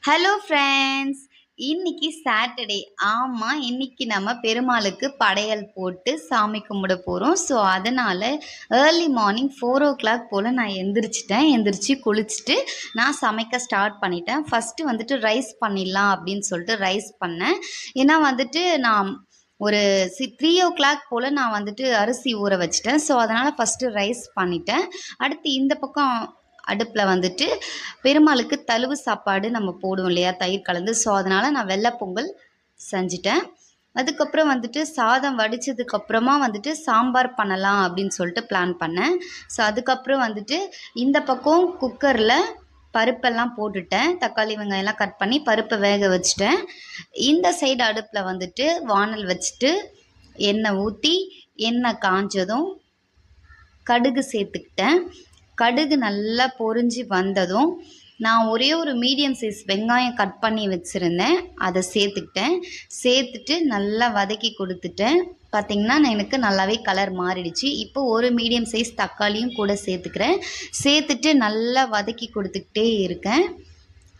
Hello friends, இன்னைக்கு Saturday. ஆமாம், இன்னைக்கு நம்ம பெருமாளுக்கு படையல் போட்டு சாமி கும்பிட போகிறோம். ஸோ அதனால் ஏர்லி மார்னிங் 4 o'clock போல் நான் எந்திரிச்சு குளிச்சுட்டு நான் சமைக்க ஸ்டார்ட் பண்ணிட்டேன். ஃபஸ்ட்டு வந்துட்டு ரைஸ் பண்ணிடலாம் அப்படின்னு சொல்லிட்டு ரைஸ் பண்ணேன். ஏன்னா வந்துட்டு நான் ஒரு 3 o'clock போல் நான் வந்துட்டு அரிசி ஊற வச்சிட்டேன். ஸோ அதனால் ஃபஸ்ட்டு ரைஸ் பண்ணிட்டேன். அடுத்து இந்த பக்கம் அடுப்பில் வந்துட்டு பெருமாளுக்கு தழுவு சாப்பாடு நம்ம போடுவோம் இல்லையா, தயிர் கலந்து. ஸோ அதனால் நான் வெள்ளை பொங்கல் செஞ்சிட்டேன். அதுக்கப்புறம் வந்துட்டு சாதம் வடித்ததுக்கப்புறமா வந்துட்டு சாம்பார் பண்ணலாம் அப்படின்னு சொல்லிட்டு பிளான் பண்ணேன். ஸோ அதுக்கப்புறம் வந்துட்டு இந்த பக்கம் குக்கரில் பருப்பெல்லாம் போட்டுட்டேன். தக்காளி வெங்காயம்லாம் கட் பண்ணி பருப்பை வேக வச்சுட்டேன். இந்த சைடு அடுப்பில் வந்துட்டு வானல் வச்சுட்டு எண்ணெய் ஊற்றி எண்ணெய் காஞ்சதும் கடுகு சேர்த்துக்கிட்டேன். கடுகு நல்லா பொரிஞ்சு வந்ததும் நான் ஒரே ஒரு மீடியம் சைஸ் வெங்காயம் கட் பண்ணி வச்சுருந்தேன், அதை சேர்த்துட்டு நல்லா வதக்கி கொடுத்துட்டேன். பார்த்திங்கன்னா எனக்கு நல்லாவே கலர் மாறிடுச்சு. இப்போ ஒரு மீடியம் சைஸ் தக்காளியும் கூட சேர்த்துட்டு நல்லா வதக்கி கொடுத்துக்கிட்டே இருக்கேன்.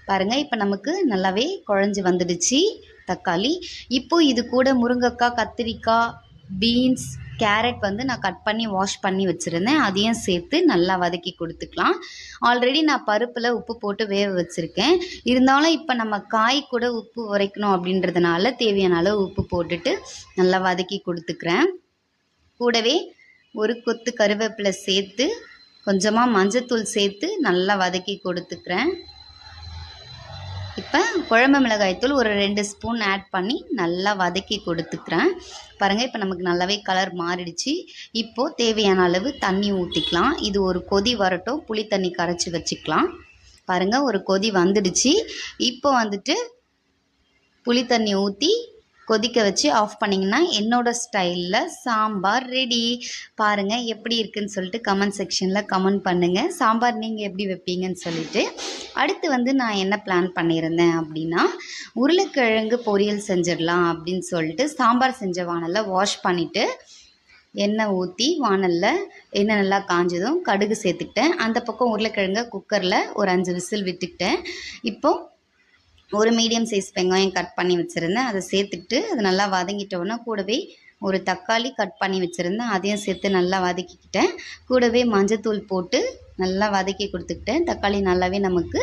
பாருங்கள், இப்போ நமக்கு நல்லாவே குழஞ்சி வந்துடுச்சு தக்காளி. இப்போது இது கூட முருங்கைக்காய், கத்திரிக்காய், பீன்ஸ், கேரட் வந்து நான் கட் பண்ணி வாஷ் பண்ணி வச்சுருந்தேன், அதையும் சேர்த்து நல்லா வதக்கி கொடுத்துக்கலாம். ஆல்ரெடி நான் பருப்பில் உப்பு போட்டு வேக வச்சுருக்கேன். இருந்தாலும் இப்போ நம்ம காய் கூட உப்பு உரைக்கணும் அப்படின்றதுனால தேவையான அளவு உப்பு போட்டுட்டு நல்லா வதக்கி கொடுத்துக்கிறேன். கூடவே ஒரு கொத்து கருவேப்பிலை சேர்த்து கொஞ்சமாக மஞ்சத்தூள் சேர்த்து நல்லா வதக்கி கொடுத்துக்கிறேன். இப்போ குழம்பு மிளகாய்த்தூள் ஒரு 2 ஸ்பூன் ஆட் பண்ணி நல்லா வதக்கி கொடுத்துக்கிறேன். பாருங்கள், இப்போ நமக்கு நல்லாவே கலர் மாறிடுச்சு. இப்போது தேவையான அளவு தண்ணி ஊற்றிக்கலாம். இது ஒரு கொதி வரட்டும், புளி தண்ணி கரைச்சி வச்சுக்கலாம். பாருங்கள், ஒரு கொதி வந்துடுச்சு. இப்போ வந்துட்டு புளி தண்ணி ஊற்றி கொதிக்க வச்சு ஆஃப் பண்ணிங்கன்னா என்னோடய ஸ்டைலில் சாம்பார் ரெடி. பாருங்கள் எப்படி இருக்குதுன்னு சொல்லிட்டு கமெண்ட் செக்ஷனில் கமெண்ட் பண்ணுங்கள். சாம்பார் நீங்கள் எப்படி வைப்பீங்கன்னு சொல்லிட்டு. அடுத்து வந்து நான் என்ன பிளான் பண்ணியிருந்தேன் அப்படின்னா, உருளைக்கிழங்கு பொரியல் செஞ்சிடலாம் அப்படின்னு சொல்லிட்டு சாம்பார் செஞ்ச வானலில் வாஷ் பண்ணிவிட்டு எண்ணெய் ஊற்றி வானலில் எண்ணெய் நல்லா காஞ்சதும் கடுகு சேர்த்துக்கிட்டேன். அந்த பக்கம் உருளைக்கிழங்கை குக்கரில் ஒரு 5 விசில் விட்டுக்கிட்டேன். இப்போது ஒரு மீடியம் சைஸ் வெங்காயம் கட் பண்ணி வச்சுருந்தேன், அதை சேர்த்துக்கிட்டு அது நல்லா வதங்கிட்டோன்னா கூடவே ஒரு தக்காளி கட் பண்ணி வச்சுருந்தேன், அதையும் சேர்த்து நல்லா வதக்கிக்கிட்டேன். கூடவே மஞ்சத்தூள் போட்டு நல்லா வதக்கி கொடுத்துக்கிட்டேன். தக்காளி நல்லாவே நமக்கு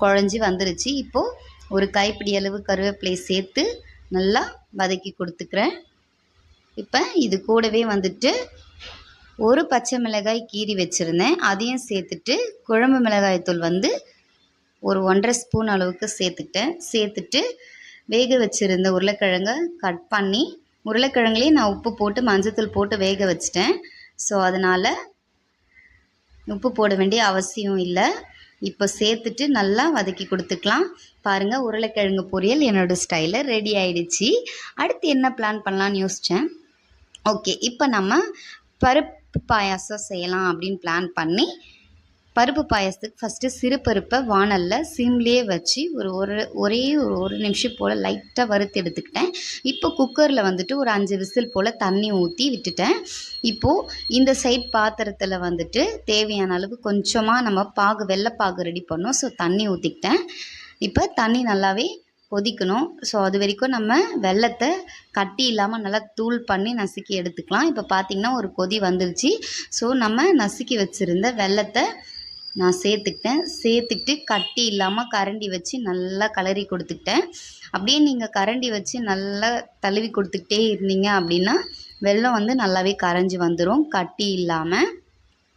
குழஞ்சி வந்துருச்சு. இப்போது ஒரு கைப்பிடி அளவு கருவேப்பிலை சேர்த்து நல்லா வதக்கி கொடுத்துக்கிறேன். இப்போ இது கூடவே வந்துட்டு ஒரு பச்சை மிளகாய் கீறி வச்சுருந்தேன், அதையும் சேர்த்துட்டு குழம்பு மிளகாய்த்தூள் வந்து ஒரு 1.5 ஸ்பூன் அளவுக்கு சேர்த்துட்டு வேக வச்சுருந்த உருளைக்கிழங்கை கட் பண்ணி உருளைக்கிழங்குலேயே நான் உப்பு போட்டு மஞ்சத்தூள் போட்டு வேக வச்சிட்டேன். ஸோ அதனால் உப்பு போட வேண்டிய அவசியம் இல்லை. இப்போ சேர்த்துட்டு நல்லா வதக்கி கொடுத்துக்கலாம். பாருங்கள், உருளைக்கிழங்கு பொரியல் என்னோடய ஸ்டைலில் ரெடி ஆகிடுச்சு. அடுத்து என்ன பிளான் பண்ணலான்னு யோசித்தேன். ஓகே, இப்போ நம்ம பருப்பு பாயாசம் செய்யலாம் அப்படின்னு பிளான் பண்ணி பருப்பு பாயாசத்துக்கு ஃபஸ்ட்டு சிறுபருப்பை வானலில் சிம்லேயே வச்சு ஒரே ஒரு நிமிஷம் போல் லைட்டாக வறுத்து எடுத்துக்கிட்டேன். இப்போ குக்கரில் வந்துட்டு ஒரு 5 விசில் போல் தண்ணி ஊற்றி விட்டுட்டேன். இப்போது இந்த சைட் பாத்திரத்தில் வந்துட்டு தேவையான அளவு கொஞ்சமாக நம்ம வெள்ளைப்பாகு ரெடி பண்ணோம். ஸோ தண்ணி ஊற்றிக்கிட்டேன். இப்போ தண்ணி நல்லாவே கொதிக்கணும். ஸோ அது வரைக்கும் நம்ம வெல்லத்தை கட்டி இல்லாமல் நல்லா தூள் பண்ணி நசுக்கி எடுத்துக்கலாம். இப்போ பார்த்திங்கன்னா ஒரு கொதி வந்துருச்சு. ஸோ நம்ம நசுக்கி வச்சுருந்த வெல்லத்தை நான் சேர்த்துக்கிட்டு கட்டி இல்லாமல் கரண்டி வச்சு நல்லா கலரி கொடுத்துக்கிட்டேன். அப்படியே நீங்கள் கரண்டி வச்சு நல்லா தழுவி கொடுத்துக்கிட்டே இருந்தீங்க அப்படின்னா வெல்லம் வந்து நல்லாவே கரைஞ்சி வந்துடும் கட்டி இல்லாமல்.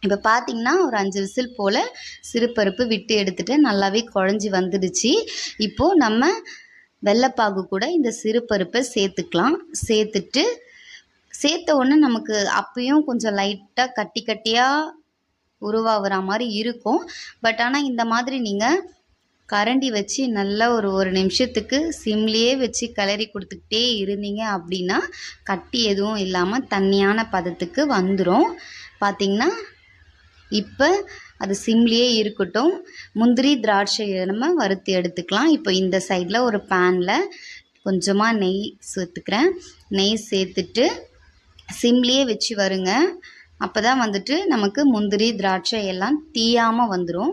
இப்போ பார்த்திங்கன்னா ஒரு 5 விசில் போல் சிறுபருப்பு விட்டு எடுத்துகிட்டு நல்லாவே குழஞ்சி வந்துடுச்சு. இப்போது நம்ம வெள்ளைப்பாகு கூட இந்த சிறுபருப்பை சேர்த்துக்கலாம். சேர்த்த உடனே நமக்கு அப்பயும் கொஞ்சம் லைட்டாக கட்டியாக உருவாகிற மாதிரி இருக்கும். பட் ஆனால் இந்த மாதிரி நீங்கள் கரண்டி வச்சு நல்லா ஒரு நிமிஷத்துக்கு சிம்லேயே வச்சு கிளறி கொடுத்துக்கிட்டே இருந்தீங்க அப்படின்னா கட்டி எதுவும் இல்லாமல் தண்ணியான பதத்துக்கு வந்துடும். பார்த்திங்கன்னா இப்போ அது சிம்லேயே இருக்கட்டும். முந்திரி திராட்சை நம்ம வறுத்து எடுத்துக்கலாம். இப்போ இந்த சைடில் ஒரு பேனில் கொஞ்சமாக நெய் சேர்த்துக்கிறேன். நெய் சேர்த்துட்டு சிம்லேயே வச்சு வருங்க. அப்போ தான் வந்துட்டு நமக்கு முந்திரி திராட்சை எல்லாம் தீயாமல் வந்துடும்.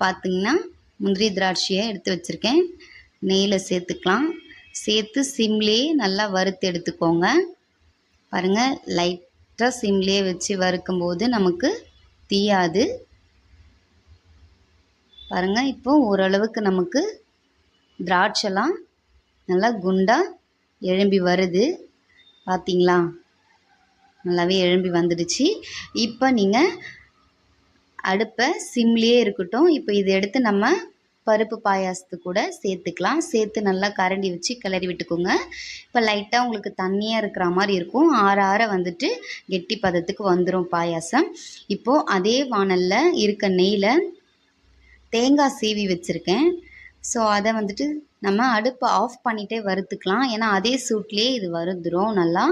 பார்த்திங்கன்னா முந்திரி திராட்சையை எடுத்து வச்சுருக்கேன். நெய்யில் சேர்த்துக்கலாம். சேர்த்து சிம்லேயே நல்லா வறுத்து எடுத்துக்கோங்க. பாருங்கள், லைட்டாக சிம்லேயே வச்சு வறுக்கும்போது நமக்கு தீயாது. பாருங்கள், இப்போ ஓரளவுக்கு நமக்கு திராட்சைலாம் நல்லா குண்டாக எழும்பி வருது. பார்த்தீங்களா, நல்லாவே எழும்பி வந்துடுச்சு. இப்போ நீங்கள் அடுப்பை சிம்லேயே இருக்கட்டும். இப்போ இதை எடுத்து நம்ம பருப்பு பாயாசத்து கூட சேர்த்துக்கலாம். சேர்த்து நல்லா கரண்டி வச்சு கிளறி விட்டுக்கோங்க. இப்போ லைட்டாக உங்களுக்கு தண்ணியாக இருக்கிற மாதிரி இருக்கும். ஆற ஆற வந்துட்டு கெட்டி பதத்துக்கு வந்துடும் பாயாசம். இப்போது அதே வாணலில் இருக்க நெய்யில் தேங்காய் சீவி வச்சுருக்கேன். ஸோ அதை வந்துட்டு நம்ம அடுப்பை ஆஃப் பண்ணிகிட்டே வறுத்துக்கலாம். ஏன்னா அதே சூட்லேயே இது வறுந்துடும் நல்லா.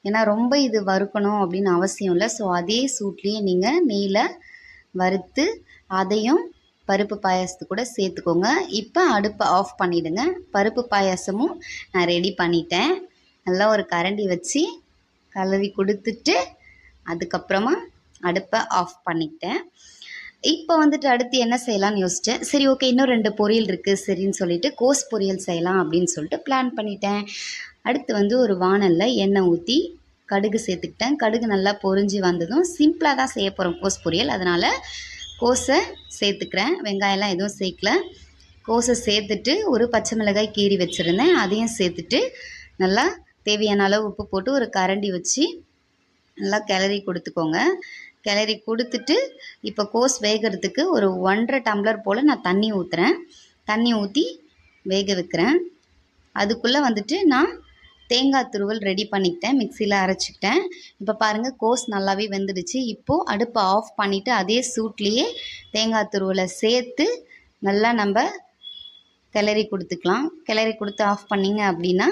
ஏன்னா ரொம்ப இது வறுக்கணும் அப்படின்னு அவசியம் இல்லை. ஸோ அதே சூட்லேயே நீங்கள் நெய்யில் வறுத்து அதையும் பருப்பு பாயாசத்து கூட சேர்த்துக்கோங்க. இப்போ அடுப்பை ஆஃப் பண்ணிவிடுங்க. பருப்பு பாயாசமும் நான் ரெடி பண்ணிட்டேன். நல்லா ஒரு கரண்டி வச்சு கலரி கொடுத்துட்டு அதுக்கப்புறமா அடுப்பை ஆஃப் பண்ணிட்டேன். இப்போ வந்துட்டு அடுத்து என்ன செய்யலாம்னு யோசித்தேன். சரி, ஓகே, இன்னும் 2 பொரியல் இருக்குது சரின்னு சொல்லிட்டு கோஸ் பொரியல் செய்யலாம் அப்படின்னு சொல்லிட்டு பிளான் பண்ணிட்டேன். அடுத்து வந்து ஒரு வாணலில் எண்ணெய் ஊற்றி கடுகு சேர்த்துக்கிட்டேன். கடுகு நல்லா பொரிஞ்சு வந்ததும் சிம்பிளாக தான் செய்ய போகிறோம் கோஸ் பொரியல். அதனால் கோஸை சேர்த்துக்கிறேன். வெங்காயம்லாம் எதுவும் சேர்க்கல. கோஸை சேர்த்துட்டு ஒரு பச்சை மிளகாய் கீறி வச்சுருந்தேன், அதையும் சேர்த்துட்டு நல்லா தேவையான அளவு உப்பு போட்டு ஒரு கரண்டி வச்சு நல்லா கிளறி கொடுத்துக்கோங்க. கிளறி கொடுத்துட்டு இப்போ கோஸ் வேகிறதுக்கு ஒரு 1.5 டம்ளர் போல் நான் தண்ணி ஊற்றுறேன். தண்ணி ஊற்றி வேக வைக்கிறேன். அதுக்குள்ளே வந்துட்டு நான் தேங்காய் துருவல் ரெடி பண்ணிக்கிட்டேன். மிக்சியில் அரைச்சிக்கிட்டேன். இப்போ பாருங்கள், கோஸ் நல்லாவே வெந்துடுச்சு. இப்போது அடுப்பை ஆஃப் பண்ணிவிட்டு அதே சூட்லேயே தேங்காய் துருவலை சேர்த்து நல்லா நம்ம கிளறி கொடுத்துக்கலாம். கிளறி கொடுத்து ஆஃப் பண்ணிங்க அப்படின்னா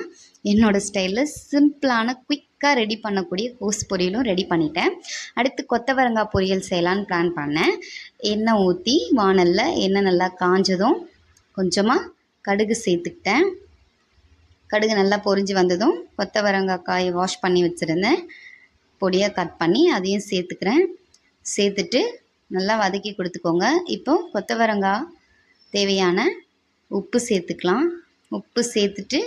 என்னோடய ஸ்டைலில் சிம்பிளான குயிக்காக ரெடி பண்ணக்கூடிய கோஸ் பொரியலும் ரெடி பண்ணிட்டேன். அடுத்து கொத்தவரங்காய் பொரியல் செய்யலான்னு பிளான் பண்ணேன். எண்ணெய் ஊற்றி வாணலில் எண்ணெய் நல்லா காஞ்சதும் கொஞ்சமாக கடுகு சேர்த்துக்கிட்டேன். கடுகு நல்லா பொரிஞ்சு வந்ததும் கொத்தவரங்காய் காயை வாஷ் பண்ணி வச்சுருந்தேன், பொடியாக கட் பண்ணி அதையும் சேர்த்துக்கிறேன். சேர்த்துட்டு நல்லா வதக்கி கொடுத்துக்கோங்க. இப்போ கொத்தவரங்காய் தேவையான உப்பு சேர்த்துக்கலாம். உப்பு சேர்த்துட்டு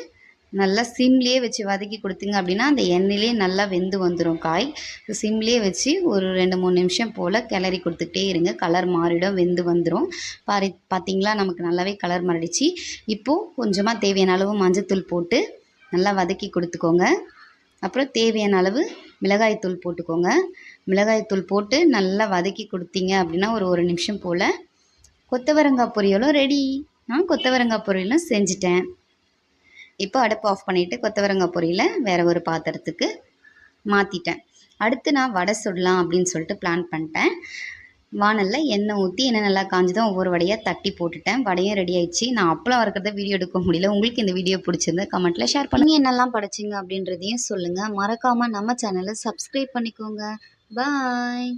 நல்லா சிம்லேயே வச்சு வதக்கி கொடுத்தீங்க அப்படின்னா அந்த எண்ணெயிலே நல்லா வெந்து வந்துடும் காய். சிம்லேயே வச்சு ஒரு 2-3 நிமிஷம் போல் கிளறி கொடுத்துக்கிட்டே இருங்க. கலர் மாறிடும், வெந்து வந்துடும். பார்த்தீங்களா, நமக்கு நல்லாவே கலர் மாறிடுச்சு. இப்போது கொஞ்சமாக தேவையான அளவு மஞ்சத்தூள் போட்டு நல்லா வதக்கி கொடுத்துக்கோங்க. அப்புறம் தேவையான அளவு மிளகாய்த்தூள் போட்டுக்கோங்க. மிளகாய்த்தூள் போட்டு நல்லா வதக்கி கொடுத்தீங்க அப்படின்னா ஒரு நிமிஷம் போல் கொத்தவரங்காய் பொரியலும் ரெடி. நான் கொத்தவரங்காய் பொரியலும் செஞ்சுட்டேன். இப்போ அடுப்பு ஆஃப் பண்ணிவிட்டு கொத்தவரங்காய் பொரியலை வேறு ஒரு பாத்திரத்துக்கு மாற்றிட்டேன். அடுத்து நான் வடை சுடலாம் அப்படின்னு சொல்லிட்டு பிளான் பண்ணிட்டேன். வாணலில் எண்ணெய் ஊற்றி எண்ணெய் நல்லா காஞ்சதும் ஒவ்வொரு வடையாக தட்டி போட்டுட்டேன். வடையும் ரெடி ஆயிடுச்சு. நான் அப்பளம் வறுக்கிறத வீடியோ எடுக்க முடியல. உங்களுக்கு இந்த வீடியோ பிடிச்சிருந்தா கமெண்ட்டில் ஷேர் பண்ணுங்கள். என்னெல்லாம் படைச்சிங்க அப்படின்றதையும் சொல்லுங்கள். மறக்காமல் நம்ம சேனலை சப்ஸ்கிரைப் பண்ணிக்கோங்க. பாய்.